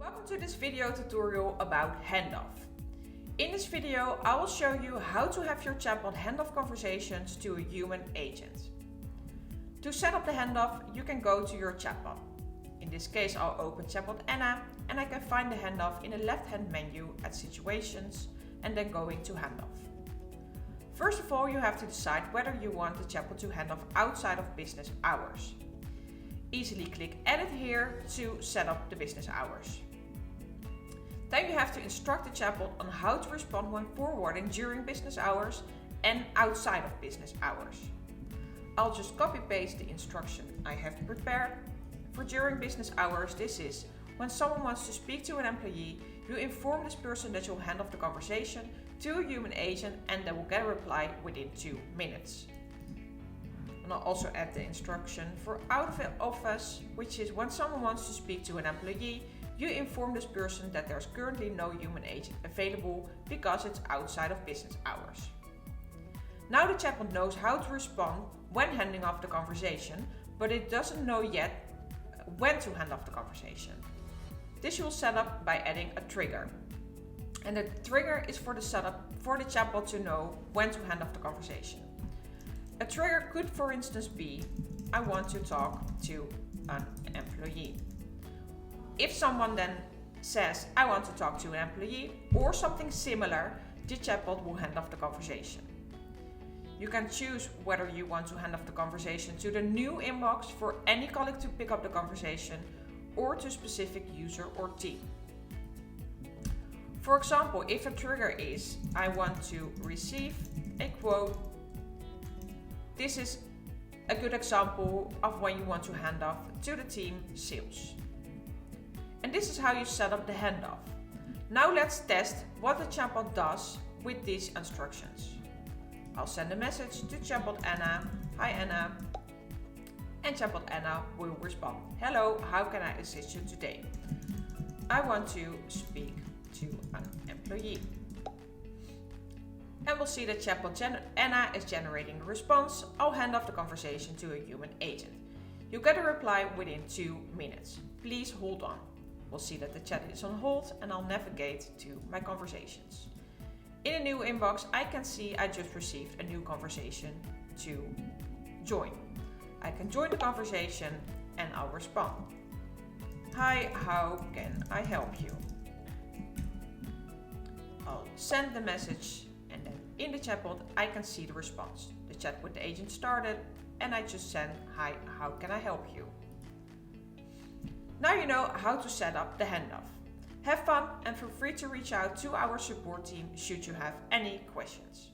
Welcome to this video tutorial about Handoff. In this video, I will show you how to have your chatbot hand off conversations to a human agent. To set up the handoff, you can go to your chatbot. In this case, I'll open chatbot Anna and I can find the handoff in the left-hand menu at Situations and then going to Handoff. First of all, you have to decide whether you want the chatbot to hand off outside of business hours. Easily click Edit here to set up the business hours. Then you have to instruct the chatbot on how to respond when forwarding during business hours and outside of business hours. I'll just copy paste the instruction I have prepared. For during business hours, this is when someone wants to speak to an employee, you inform this person that you'll hand off the conversation to a human agent and they will get a reply within 2 minutes. And I'll also add the instruction for out of office, which is when someone wants to speak to an employee, you inform this person that there's currently no human agent available because it's outside of business hours. Now the chatbot knows how to respond when handing off the conversation, but it doesn't know yet when to hand off the conversation. This you'll set up by adding a trigger. And the trigger is for the setup for the chatbot to know when to hand off the conversation. A trigger could, for instance, be, I want to talk to an employee. If someone then says, I want to talk to an employee or something similar, the chatbot will hand off the conversation. You can choose whether you want to hand off the conversation to the new inbox for any colleague to pick up the conversation or to a specific user or team. For example, if a trigger is, I want to receive a quote, this is a good example of when you want to hand off to the team sales. And this is how you set up the handoff. Now let's test what the chatbot does with these instructions. I'll send a message to chatbot Anna, hi Anna, and chatbot Anna will respond, hello, how can I assist you today? I want to speak to an employee. And we'll see that chatbot Anna is generating the response. I'll hand off the conversation to a human agent. You get a reply within 2 minutes. Please hold on. We'll see that the chat is on hold and I'll navigate to my conversations. In a new inbox, I can see I just received a new conversation to join. I can join the conversation and I'll respond. Hi, how can I help you? I'll send the message and then in the chatbot, I can see the response. The chat with the agent started and I just send, hi, how can I help you? Now you know how to set up the handoff. Have fun and feel free to reach out to our support team should you have any questions.